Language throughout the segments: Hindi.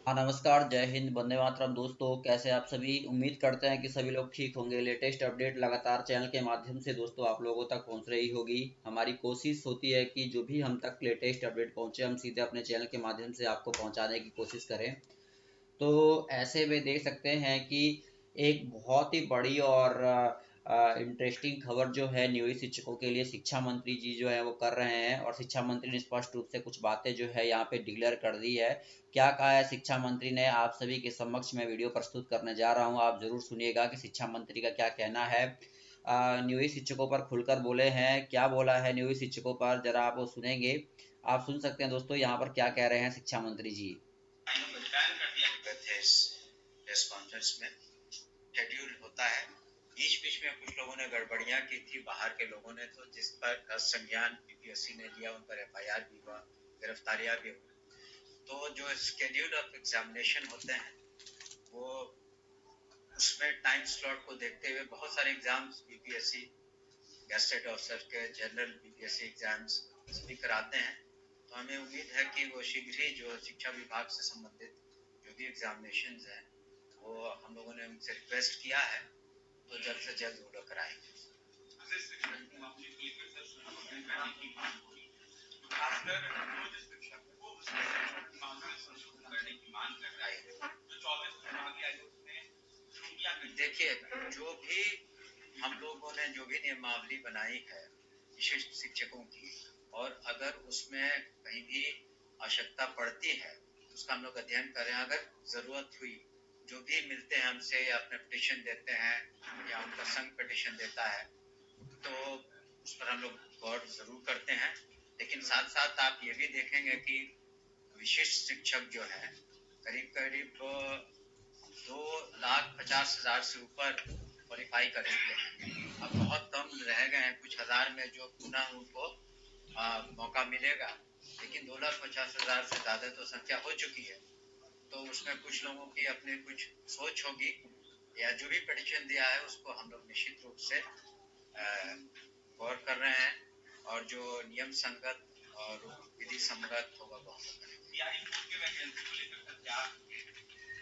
हाँ नमस्कार, जय हिंद, वंदे मातरम। दोस्तों कैसे आप सभी? उम्मीद करते हैं कि सभी लोग ठीक होंगे। लेटेस्ट अपडेट लगातार चैनल के माध्यम से दोस्तों आप लोगों तक पहुंच रही होगी। हमारी कोशिश होती है कि जो भी हम तक लेटेस्ट अपडेट पहुंचे हम सीधे अपने चैनल के माध्यम से आपको पहुंचाने की कोशिश करें। तो ऐसे में देख सकते हैं कि एक बहुत ही बड़ी और इंटरेस्टिंग खबर जो है नियोजित शिक्षकों के लिए शिक्षा मंत्री जी जो है वो कर रहे हैं, और शिक्षा मंत्री ने स्पष्ट रूप से कुछ बातें जो है यहाँ पे डिक्लेयर कर दी है। क्या कहा है शिक्षा मंत्री ने, आप सभी के समक्ष में वीडियो प्रस्तुत करने जा रहा हूँ। आप जरूर सुनिएगा कि शिक्षा मंत्री का क्या कहना है। नियोजित शिक्षकों पर खुलकर बोले हैं। क्या बोला है नियोजित शिक्षकों पर, जरा आप वो सुनेंगे। आप सुन सकते हैं दोस्तों यहाँ पर क्या कह रहे हैं शिक्षा मंत्री जी। बैन कर दिया गया थे इस प्रेस कॉन्फ्रेंस में। शेड्यूल होता है, बीच बीच में कुछ लोगों ने गड़बड़ियां की थी, बाहर के लोगों ने, तो जिस पर संज्ञान पीपीएससी ने लिया, उन पर एफआईआर भी हुआ, गिरफ्तारियां भी हुई। तो जो स्केड्यूल ऑफ एग्जामिनेशन होते हैं वो उसमें टाइम स्लॉट को देखते हुए बहुत सारे एग्जाम्स बीपीएससी गेस्टेड ऑफिसर के जनरल बीपीएससी एग्जाम्स सभी कराते हैं। तो हमें उम्मीद है कि वो शीघ्र ही जो शिक्षा विभाग से संबंधित जो भी एग्जामिनेशन है वो हम लोगों ने उनसे रिक्वेस्ट किया है, तो जल्द से जल्द वो लोग कराएंगे। देखिए, जो भी हम लोगों ने जो भी नियमावली बनाई है विशिष्ट शिक्षकों की, और अगर उसमें कहीं भी आवश्यकता पड़ती है तो उसका हम लोग अध्ययन करें। अगर जरूरत हुई, जो भी मिलते हैं हमसे या अपने पिटिशन देते हैं या उनका संघ पिटिशन देता है, तो उस पर हम लोग गौर जरूर करते हैं। लेकिन साथ साथ आप ये भी देखेंगे कि विशिष्ट शिक्षक जो है करीब करीब 2,50,000 से ऊपर क्वालिफाई कर चुके हैं। अब बहुत कम रह गए हैं, कुछ हजार में जो पुनः उनको मौका मिलेगा। लेकिन 2,50,000 से ज्यादा तो संख्या हो चुकी है। तो उसमें कुछ लोगों की अपनी कुछ सोच होगी, या जो भी पिटीशन दिया है उसको हम लोग निश्चित रूप से गौर कर रहे हैं, और जो नियम संगत और विधि संगत होगा वो हम लोग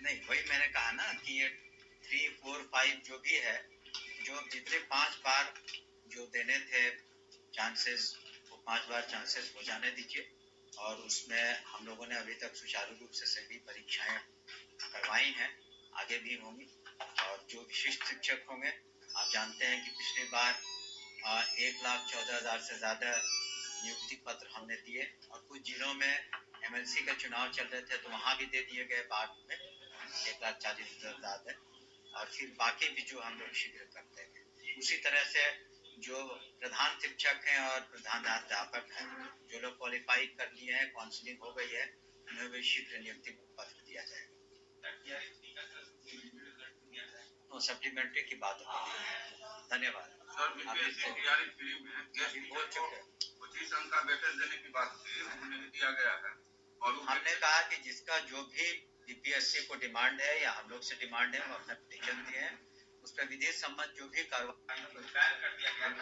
नहीं, वही मैंने कहा ना कि ये 3, 4, 5 जो भी है, जो जितने 5 बार जो देने थे चांसेस, वो 5 बार चांसेस हो जाने दीजिए। और उसमें हम लोगों ने अभी तक सुचारू रूप से सभी परीक्षाएं करवाई हैं, आगे भी होंगी। और जो विशिष्ट शिक्षक होंगे, आप जानते हैं कि पिछली बार 1,14,000 से ज्यादा नियुक्ति पत्र हमने दिए, और कुछ जिलों में एमएलसी के चुनाव चल रहे थे तो वहां भी दे दिए गए बाद में 1,40,000 ज्यादा। और फिर बाकी भी जो हम लोग शीघ्र करते हैं। उसी तरह से जो प्रधान शिक्षक हैं और प्रधानाध्यापक हैं, जो लोग क्वालिफाई कर लिए हैं, काउंसलिंग हो गई है, उन्हें भी शीघ्र नियुक्ति पत्र दिया जाएगा। सप्लीमेंट्री की बात हो रही है। धन्यवाद सर। बीपीएससी तैयारी फ्री में गेस्ट बोल चुके हैं, 25 अंक का वेटेज देने की बात थी, वो नहीं दिया गया है। और हमने कहा कि जिसका जो भी बीपीएससी को डिमांड है या हम लोग से डिमांड है, वो अपना पिटीशन दिए हैं, उस पर विधि सम्मत जो भी कार्रवाई कर दिया गया।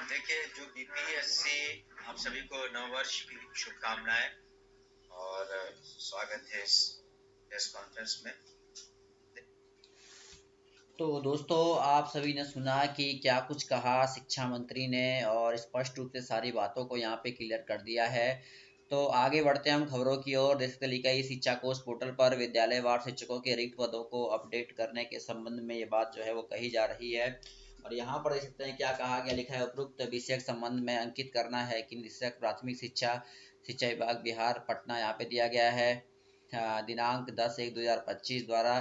देखिए, जो बीपीएससी, आप सभी को नववर्ष की शुभकामनाएं और स्वागत है इस प्रेस कॉन्फ्रेंस में। तो दोस्तों आप सभी ने सुना कि क्या कुछ कहा शिक्षा मंत्री ने, और स्पष्ट रूप से सारी बातों को यहाँ पे क्लियर कर दिया है। तो आगे बढ़ते हैं हम खबरों की ओर। देश के लिखा शिक्षा कोष पोर्टल पर विद्यालयवार शिक्षकों के रिक्त पदों को अपडेट करने के संबंध में ये बात जो है वो कही जा रही है। और यहाँ पर देख सकते हैं क्या कहा गया, लिखा है उपरोक्त विषय के संबंध में अंकित करना है कि निदेशक प्राथमिक शिक्षा शिक्षा विभाग बिहार पटना यहाँ पे दिया गया है। दिनांक 10/1/2025 द्वारा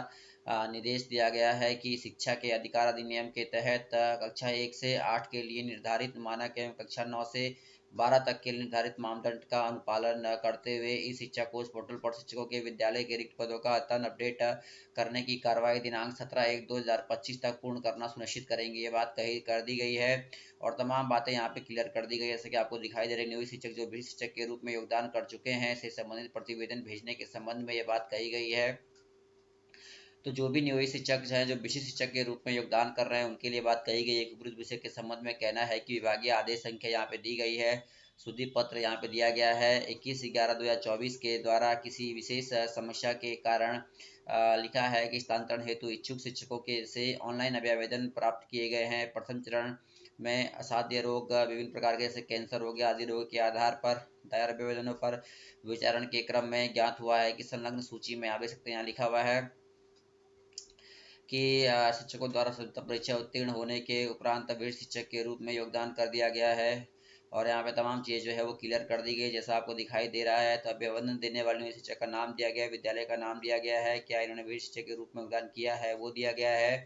निर्देश दिया गया है कि शिक्षा के अधिकार अधिनियम के तहत कक्षा 1 से 8 के लिए निर्धारित मानक एवं कक्षा 9 से 12 तक के निर्धारित मानदंड का अनुपालन न करते हुए इस शिक्षा कोष पोर्टल पर शिक्षकों के विद्यालय के रिक्त पदों का अद्यतन अपडेट करने की कार्रवाई दिनांक 17/1/2025 तक पूर्ण करना सुनिश्चित करेंगे। ये बात कही कर दी गई है, और तमाम बातें यहाँ पे क्लियर कर दी गई है। जैसे कि आपको दिखाई दे रहे नियोजित शिक्षक जो भी शिक्षक के रूप में योगदान कर चुके हैं से संबंधित प्रतिवेदन भेजने के संबंध में ये बात कही गई है। तो जो भी नियोजित शिक्षक हैं जो विशिष्ट शिक्षक के रूप में योगदान कर रहे हैं उनके लिए बात कही गई है। उपरोक्त विषय के संबंध में कहना है कि विभागीय आदेश संख्या यहाँ पे दी गई है सुदीप पत्र यहाँ पे दिया गया है। 21/11/2024 के द्वारा किसी विशेष समस्या के कारण लिखा है कि स्थानांतरण हेतु इच्छुक शिक्षकों के से ऑनलाइन अभ्यावेदन प्राप्त किए गए हैं। प्रथम चरण में असाध्य रोग, विभिन्न प्रकार के जैसे कैंसर हो गया आदि रोग के आधार पर दायर अभ्यावेदनों पर विचारण के क्रम में ज्ञात हुआ है कि संलग्न सूची में आप देख सकते हैं यहाँ लिखा हुआ है कि शिक्षकों द्वारा संयुक्त परीक्षा उत्तीर्ण होने के उपरांत वीर शिक्षक के रूप में योगदान कर दिया गया है। और यहाँ पे तमाम चीज़ जो है वो क्लियर कर दी गई जैसा आपको दिखाई दे रहा है। तो अभिनंदन देने वाले शिक्षक का नाम दिया गया है, विद्यालय का नाम दिया गया है, क्या इन्होंने वीर शिक्षक के रूप में योगदान किया है वो दिया गया है।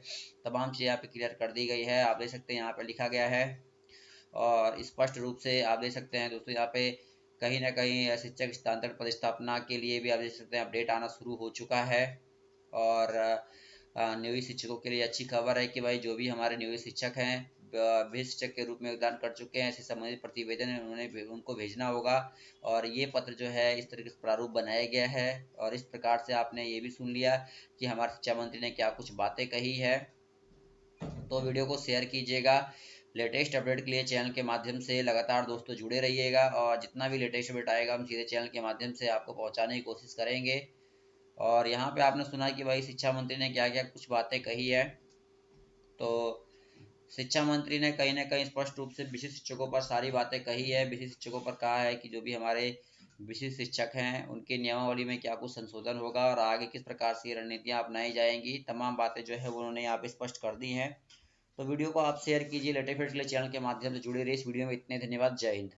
तमाम चीज़ यहाँ पे क्लियर कर दी गई है, आप देख सकते हैं यहाँ पे लिखा गया है। और स्पष्ट रूप से आप देख सकते हैं दोस्तों यहाँ पे कहीं ना कहीं शिक्षक स्थानांतरण पदस्थापना के लिए भी आप देख सकते हैं अपडेट आना शुरू हो चुका है। और नियोजित शिक्षकों के लिए अच्छी खबर है कि भाई जो भी हमारे नियोजित शिक्षक हैं वे शिक्षक के रूप में योगदान कर चुके हैं, ऐसे संबंधित प्रतिवेदन उन्होंने उनको भेजना होगा। और ये पत्र जो है इस तरीके से प्रारूप बनाया गया है। और इस प्रकार से आपने ये भी सुन लिया कि हमारे शिक्षा मंत्री ने क्या कुछ बातें कही है। तो वीडियो को शेयर कीजिएगा। लेटेस्ट अपडेट के लिए चैनल के माध्यम से लगातार दोस्तों जुड़े रहिएगा और जितना भी लेटेस्ट अपडेट आएगा हम सीधे चैनल के माध्यम से आपको पहुंचाने की कोशिश करेंगे। और यहाँ पे आपने सुना कि भाई शिक्षा मंत्री ने क्या क्या कुछ बातें कही है। तो शिक्षा मंत्री ने कहीं ना कहीं स्पष्ट रूप से विशिष्ट शिक्षकों पर सारी बातें कही है। विशिष्ट शिक्षकों पर कहा है कि जो भी हमारे विशिष्ट शिक्षक हैं उनके नियमावली में क्या कुछ संशोधन होगा और आगे किस प्रकार से रणनीतियां अपनाई जाएंगी, तमाम बातें जो है वो उन्होंने यहाँ पे स्पष्ट कर दी हैं। तो वीडियो को आप शेयर कीजिए, लेटेस्ट के लिए चैनल के माध्यम से जुड़े रहिए। इस वीडियो में इतने, धन्यवाद, जय हिंद।